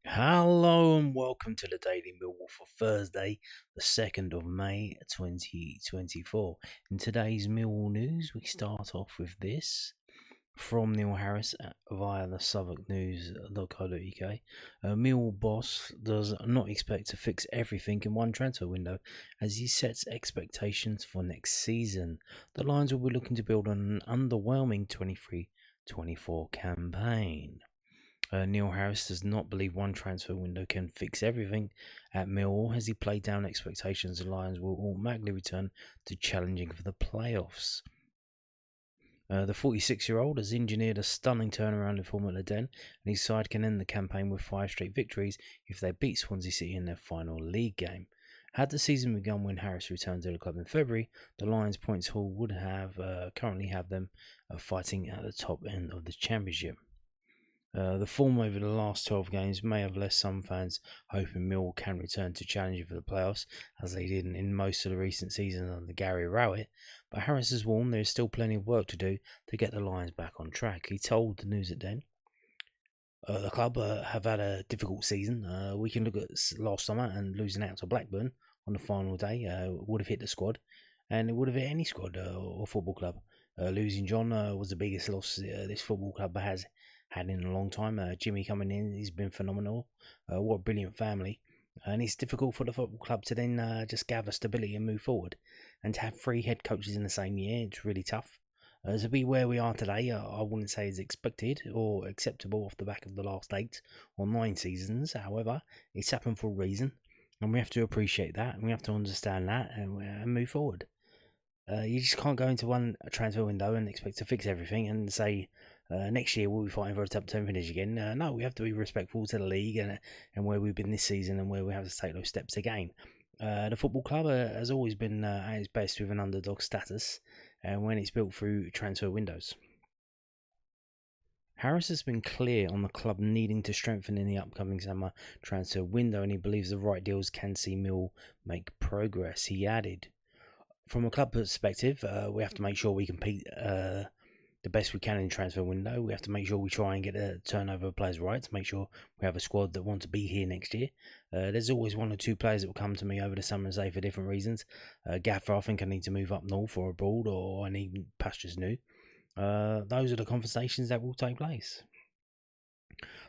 Hello and welcome to the Daily Millwall for Thursday, the 2nd of May 2024. In today's Millwall news, we start off with this from Neil Harris via the southwarknews.co.uk. Millwall boss does not expect to fix everything in one transfer window as he sets expectations for next season. The Lions will be looking to build on an underwhelming 23-24 campaign. Neil Harris does not believe one transfer window can fix everything at Millwall. As he played down expectations, the Lions will automatically return to challenging for the playoffs. The 46-year-old has engineered a stunning turnaround in form at the Den, and his side can end the campaign with 5 straight victories if they beat Swansea City in their final league game. Had the season begun when Harris returned to the club in February, the Lions' points haul would have currently have them fighting at the top end of the Championship. The form over the last 12 games may have left some fans hoping Millwall can return to challenging for the playoffs, as they did in most of the recent seasons under Gary Rowett, but Harris has warned there is still plenty of work to do to get the Lions back on track. He told the News at Den, the club have had a difficult season. We can look at last summer and losing out to Blackburn on the final day would have hit the squad, and it would have hit any squad or football club. Losing John was the biggest loss this football club has had in a long time. Jimmy coming in, he's been phenomenal. What a brilliant family. And it's difficult for the football club to then just gather stability and move forward. And to have 3 head coaches in the same year, it's really tough. To be where we are today, I wouldn't say is expected or acceptable off the back of the last 8 or 9 seasons. However, it's happened for a reason. And we have to appreciate that. And we have to understand that and move forward. You just can't go into one transfer window and expect to fix everything and say next year we'll be fighting for a top 10 finish again. No, we have to be respectful to the league and where we've been this season and where we have to take those steps again. The football club has always been at its best with an underdog status and when it's built through transfer windows. Harris has been clear on the club needing to strengthen in the upcoming summer transfer window, and he believes the right deals can see Mill make progress. He added, from a club perspective, we have to make sure we compete the best we can in transfer window. We have to make sure we try and get the turnover of players right to make sure we have a squad that want to be here next year. There's always 1 or 2 players that will come to me over the summer and say for different reasons, Gaffer, I think I need to move up north or abroad, or I need pastures new. Those are the conversations that will take place.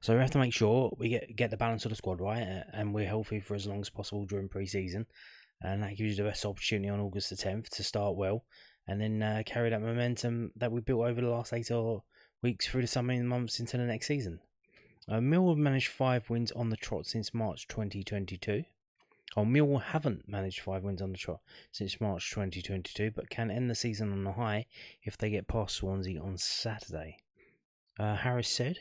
So we have to make sure we get the balance of the squad right and we're healthy for as long as possible during pre-season. And that gives you the best opportunity on August the 10th to start well and then carry that momentum that we built over the last 8 weeks through the summer months into the next season. Millwall have managed 5 wins on the trot since March 2022. Millwall haven't managed 5 wins on the trot since March 2022, but can end the season on a high if they get past Swansea on Saturday. Harris said,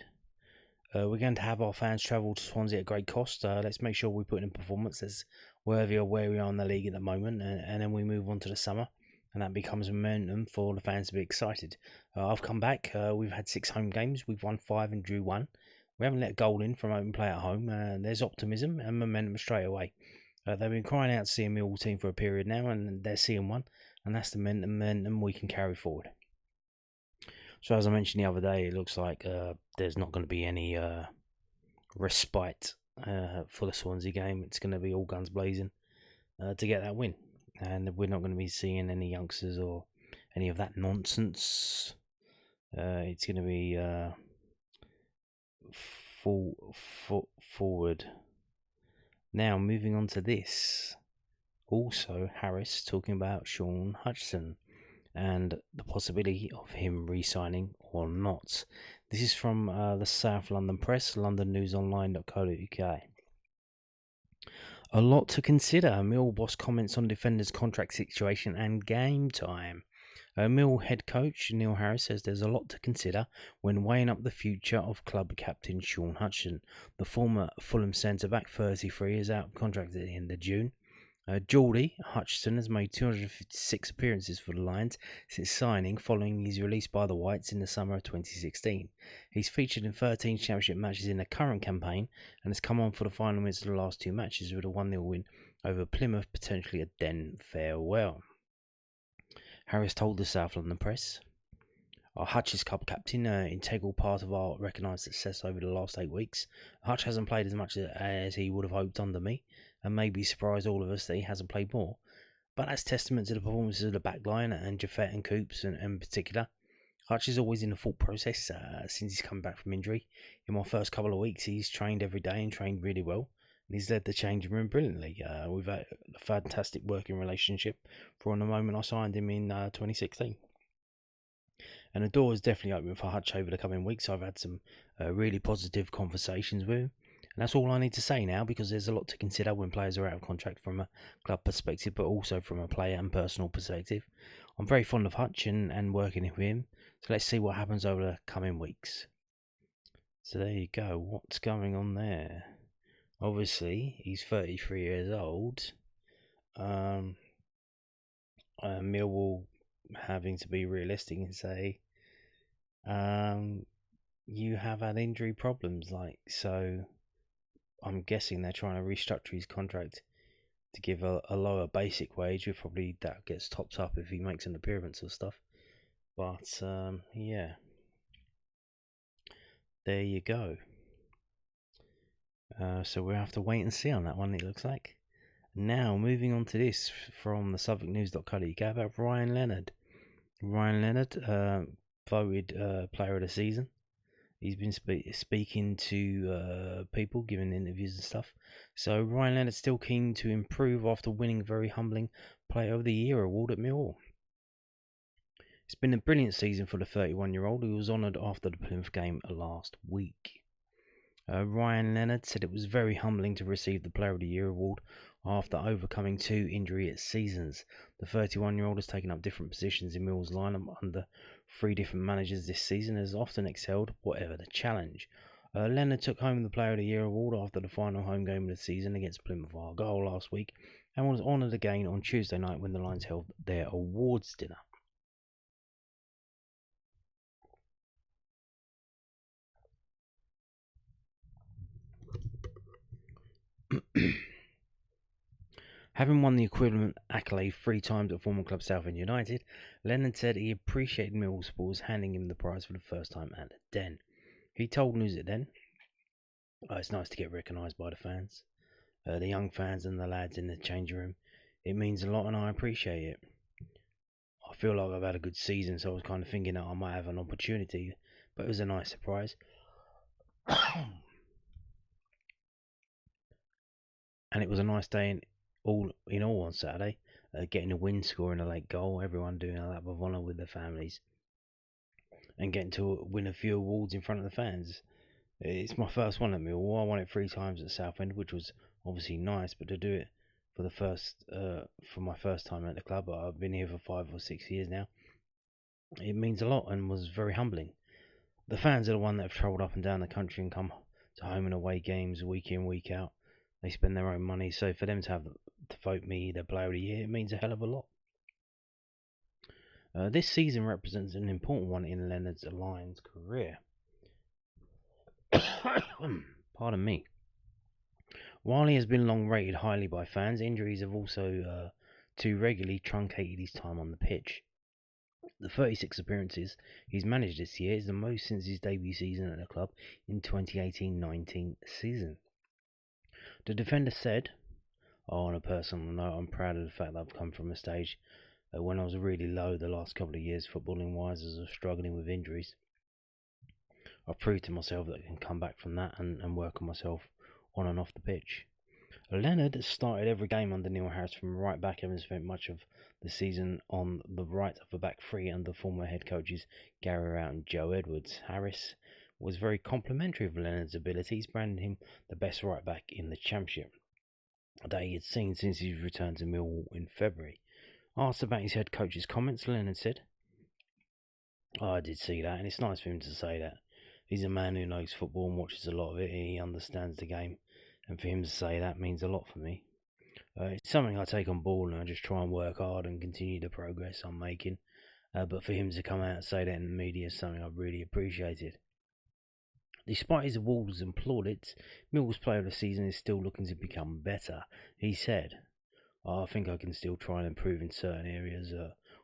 we're going to have our fans travel to Swansea at great cost. Let's make sure we put in performance that's worthy of where we are in the league at the moment, and then we move on to the summer, and that becomes momentum for the fans to be excited. I've come back. We've had 6 home games. We've won 5 and drew 1. We haven't let a goal in from open play at home. There's optimism and momentum straight away. They've been crying out to see a Millwall team for a period now, and they're seeing one, and that's the momentum we can carry forward. So as I mentioned the other day, it looks like there's not going to be any respite for the Swansea game. It's going to be all guns blazing to get that win. And we're not going to be seeing any youngsters or any of that nonsense. It's going to be full foot forward. Now, moving on to this. Also, Harris talking about Shaun Hutchinson and the possibility of him re-signing or not. This is from the South London Press, londonnewsonline.co.uk. A lot to consider. Millwall boss comments on defenders' contract situation and game time. Millwall head coach Neil Harris says there's a lot to consider when weighing up the future of club captain Shaun Hutchinson. The former Fulham centre-back, 33, is out of contract at the end of June. Geordie Hutchinson has made 256 appearances for the Lions since signing following his release by the Whites in the summer of 2016. He's featured in 13 championship matches in the current campaign and has come on for the final minutes of the last 2 matches with a 1-0 win over Plymouth, potentially a Den farewell. Harris told the South London Press, Our Hutch is club captain, integral part of our recognised success over the last 8 weeks. Hutch hasn't played as much as he would have hoped under me, and maybe surprised all of us that he hasn't played more. But that's testament to the performances of the back line and Jaffet and Coops in particular. Hutch is always in the thought process since he's come back from injury. In my first couple of weeks, he's trained every day and trained really well. And he's led the changing room brilliantly. We've had a fantastic working relationship from the moment I signed him in 2016. And the door is definitely open for Hutch over the coming weeks. I've had some really positive conversations with him. And that's all I need to say now, because there's a lot to consider when players are out of contract from a club perspective, but also from a player and personal perspective. I'm very fond of Hutch and working with him. So let's see what happens over the coming weeks. So there you go. What's going on there? Obviously, he's 33 years old. Millwall having to be realistic and say, you have had injury problems, so I'm guessing they're trying to restructure his contract to give a lower basic wage. With probably that gets topped up if he makes an appearance or stuff. But yeah, there you go. So we'll have to wait and see on that one, it looks like. Now, moving on to this from the SuffolkNews.co.uk about Ryan Leonard. Ryan Leonard, voted Player of the Season. He's been speaking to people, giving interviews and stuff. So Ryan Leonard's still keen to improve after winning a very humbling Player of the Year award at Millwall. It's been a brilliant season for the 31-year-old who was honoured after the Plymouth game last week. Ryan Leonard said it was very humbling to receive the Player of the Year award after overcoming 2 injury seasons. The 31-year-old has taken up different positions in Millwall's lineup under 3 different managers this season and has often excelled whatever the challenge. Leonard took home the Player of the Year award after the final home game of the season against Plymouth Argyle last week and was honoured again on Tuesday night when the Lions held their awards dinner. Having won the equivalent accolade 3 times at former club Southend United, Leonard said he appreciated Millwall supporters handing him the prize for the first time at the Den. He told News at Den, it's nice to get recognised by the fans, the young fans and the lads in the changing room. It means a lot and I appreciate it. I feel like I've had a good season, so I was kind of thinking that I might have an opportunity, but it was a nice surprise. And it was a nice day in all on Saturday, getting a win, scoring a late goal, everyone doing a lap of honour with their families, and getting to win a few awards in front of the fans. It's my first one at Millwall. I won it 3 times at Southend, which was obviously nice, but to do it for my first time at the club, I've been here for 5 or 6 years now, it means a lot and was very humbling. The fans are the one that have travelled up and down the country and come to home and away games week in, week out. They spend their own money, so for them to vote me their Player of the Year, it means a hell of a lot. This season represents an important one in Leonard's Lions career. Pardon me. While he has been long rated highly by fans, injuries have also too regularly truncated his time on the pitch. The 36 appearances he's managed this year is the most since his debut season at the club in 2018-19 season. The defender said, on a personal note, I'm proud of the fact that I've come from a stage when I was really low the last couple of years, footballing wise, as I was struggling with injuries. I've proved to myself that I can come back from that and work on myself on and off the pitch. Leonard has started every game under Neil Harris from right back and spent much of the season on the right of the back three under former head coaches Gary Rowett and Joe Edwards. Harris was very complimentary of Leonard's abilities, branding him the best right back in the Championship that he had seen since his return to Millwall in February. Asked about his head coach's comments, Leonard said, I did see that, and it's nice for him to say that. He's a man who knows football and watches a lot of it, and he understands the game, and for him to say that means a lot for me. It's something I take on board, and I just try and work hard and continue the progress I'm making, but for him to come out and say that in the media is something I've really appreciated. Despite his awards and plaudits, Millwall's Player of the Season is still looking to become better. He said, I think I can still try and improve in certain areas.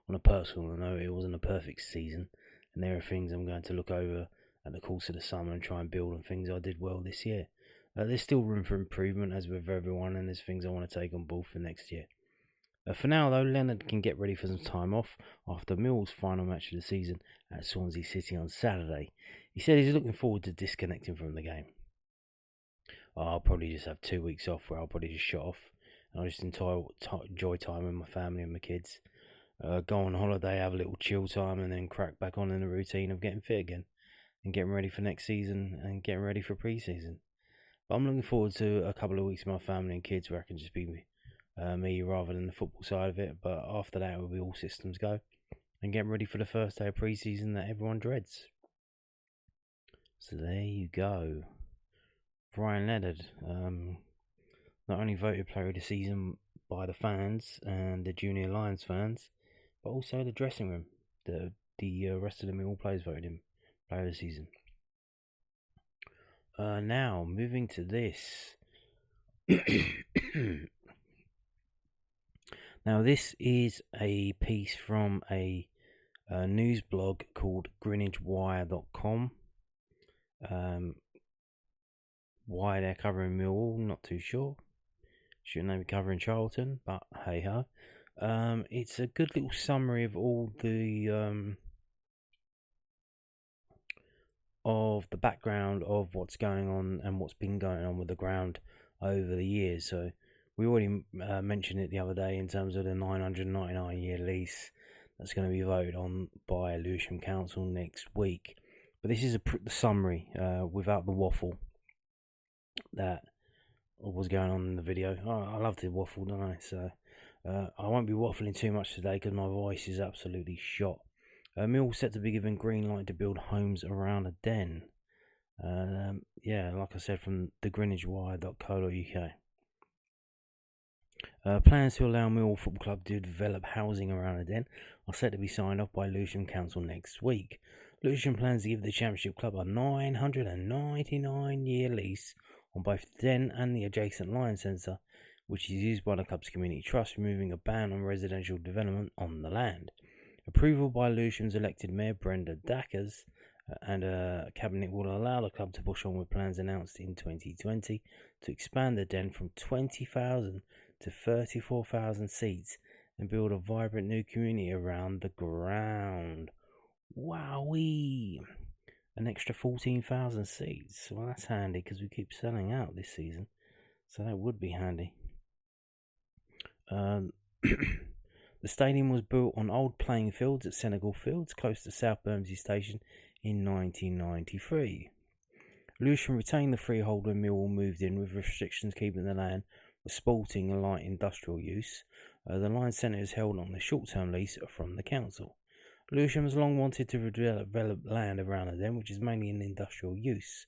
On a personal note, it wasn't a perfect season, and there are things I'm going to look over at the course of the summer and try and build on things I did well this year. There's still room for improvement, as with everyone, and there's things I want to take on board for next year. For now, though, Leonard can get ready for some time off after Millwall's final match of the season at Swansea City on Saturday. He said he's looking forward to disconnecting from the game. I'll probably just have 2 weeks off where I'll probably just shut off and I'll just enjoy time with my family and my kids. Go on holiday, have a little chill time, and then crack back on in the routine of getting fit again and getting ready for next season and getting ready for pre-season. But I'm looking forward to a couple of weeks with my family and kids where I can just be me rather than the football side of it. But after that, it will be all systems go and getting ready for the first day of pre-season that everyone dreads. So there you go. Brian Leonard, not only voted player of the season by the fans and the Junior Lions fans, but also the dressing room. The rest of the Millwall players voted him player of the season. Now, moving to this. Now, this is a piece from a news blog called GreenwichWire.com. Why they're covering Millwall, not too sure. Shouldn't they be covering Charlton? But hey ho. It's a good little summary of all the background of what's going on and what's been going on with the ground over the years. So we already mentioned it the other day in terms of the 999-year lease that's going to be voted on by Lewisham Council next week. But this is a summary without the waffle that was going on in the video. I love to waffle, don't I? So I won't be waffling too much today because my voice is absolutely shot. Millwall set to be given green light to build homes around a den. Like I said, from the greenwichwire.co.uk. Plans to allow Millwall Football Club to develop housing around a den are set to be signed off by Lewisham Council next week. Lewisham plans to give the Championship Club a 999-year lease on both the den and the adjacent Lions Centre, which is used by the club's community trust, removing a ban on residential development on the land. Approval by Lewisham's elected Mayor Brenda Dackers and Cabinet will allow the club to push on with plans announced in 2020 to expand the den from 20,000 to 34,000 seats and build a vibrant new community around the ground. Wowee! An extra 14,000 seats. Well, that's handy because we keep selling out this season, so that would be handy. The stadium was built on old playing fields at Senegal Fields, close to South Bermondsey Station, in 1993. Lewisham retained the freehold when Millwall moved in, with restrictions keeping the land for sporting and light industrial use. The Lions Centre is held on a short-term lease from the council. Lewisham has long wanted to develop land around the den, which is mainly in industrial use.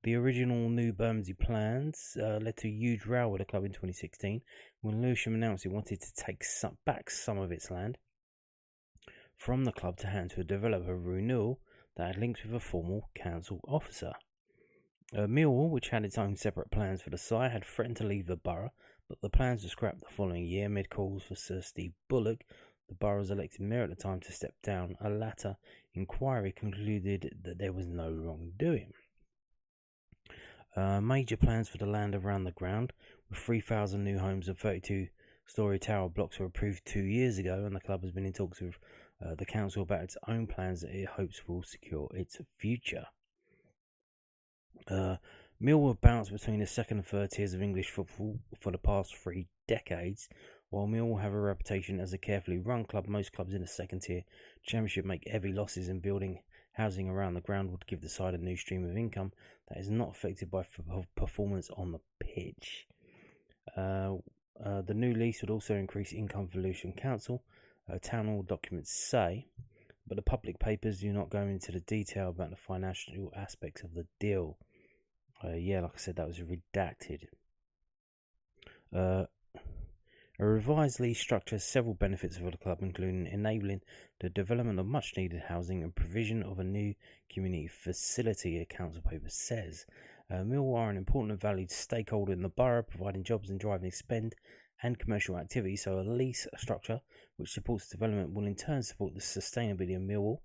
The original New Bermondsey plans led to a huge row with the club in 2016 when Lewisham announced it wanted to take back some of its land from the club to hand to a developer renewal that had links with a former council officer. Millwall, which had its own separate plans for the site, had threatened to leave the borough, but the plans were scrapped the following year amid calls for Sir Steve Bullock, the borough's elected mayor at the time, to step down. A latter inquiry concluded that there was no wrongdoing. Major plans for the land around the ground, with 3,000 new homes and 32-storey tower blocks, were approved 2 years ago, and the club has been in talks with the council about its own plans that it hopes will secure its future. Millwall bounced between the second and third tiers of English football for the past 3 decades. While Millwall have a reputation as a carefully run club, most clubs in the second tier championship make heavy losses, and building housing around the ground would give the side a new stream of income that is not affected by performance on the pitch. The new lease would also increase income for Lewisham Council, town hall documents say, but the public papers do not go into the detail about the financial aspects of the deal. Like I said, that was redacted. A revised lease structure has several benefits for the club, including enabling the development of much-needed housing and provision of a new community facility, a council paper says. Millwall are an important and valued stakeholder in the borough, providing jobs and driving spend and commercial activity, so a lease structure which supports development will in turn support the sustainability of Millwall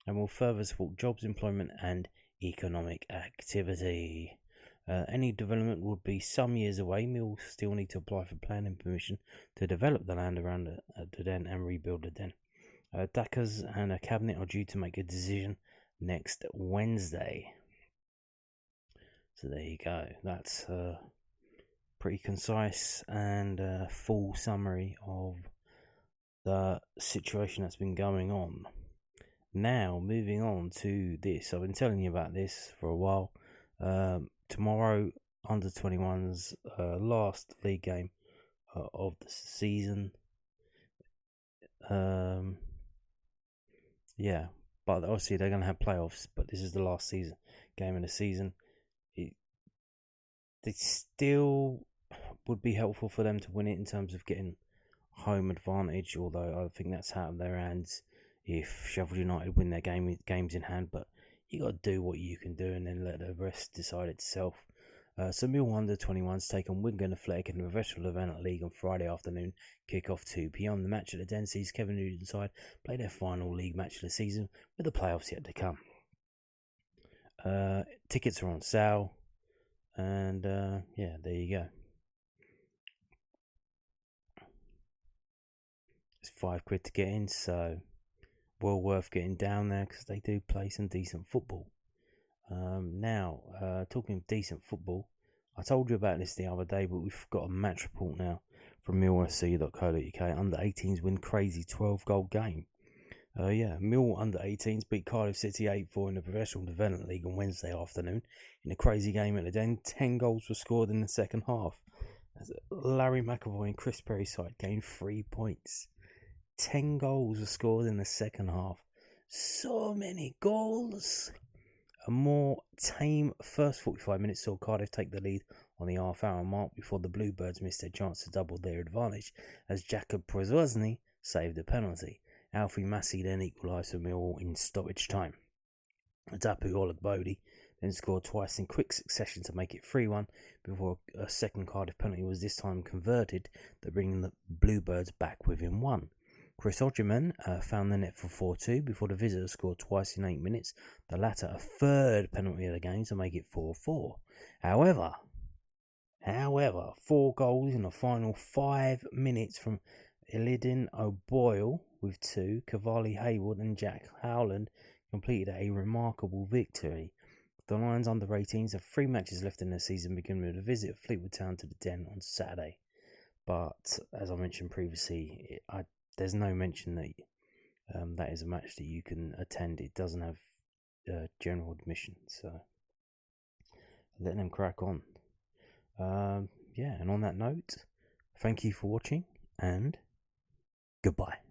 and will further support jobs, employment and economic activity. Any development would be some years away. Mill still need to apply for planning permission to develop the land around the den and rebuild the den. Dackers and a cabinet are due to make a decision next Wednesday. So there you go. That's a pretty concise and full summary of the situation that's been going on. Now, moving on to this. I've been telling you about this for a while. Tomorrow, under 21s, last league game of the season. Yeah, but obviously they're going to have playoffs, but this is the last game of the season. They still would be helpful for them to win it in terms of getting home advantage, although I think that's out of their hands if Sheffield United win their games in hand. But you got to do what you can do and then let the rest decide itself. So Millwall under 21s take on Wigan Athletic in the Professional Development League on Friday afternoon, kick-off 2 p.m. The match at the Den sees Kevin Nugent's side play their final league match of the season, with the playoffs yet to come. Tickets are on sale, and yeah, there you go. It's £5 to get in, so well worth getting down there because they do play some decent football. Now, talking of decent football, I told you about this the other day, but we've got a match report now from millwallfc.co.uk. Under 18s win crazy 12-goal game. Millwall under 18s beat Cardiff City 8-4 in the Professional Development League on Wednesday afternoon. In a crazy game at the Den, 10 goals were scored in the second half. As Larry McAvoy and Chris Perry's side gained 3 points. 10 goals were scored in the second half. So many goals. A more tame first 45 minutes saw Cardiff take the lead on the half-hour mark before the Bluebirds missed their chance to double their advantage as Jakub Prozwazny saved a penalty. Alfie Massey then equalised for Millwall in stoppage time. Adapu Olagbodi then scored twice in quick succession to make it 3-1 before a second Cardiff penalty was this time converted, bringing the Bluebirds back within one. Chris Odgerman found the net for 4-2 before the visitors scored twice in 8 minutes, the latter a third penalty of the game to make it 4-4. However, 4 goals in the final 5 minutes from Elidin O'Boyle with 2, Cavalli Hayward and Jack Howland completed a remarkable victory. The Lions under 18s have 3 matches left in the season, beginning with a visit of Fleetwood Town to the Den on Saturday. But as I mentioned previously, there's no mention that that is a match that you can attend. It doesn't have general admission, so let them crack on. And on that note, thank you for watching and goodbye.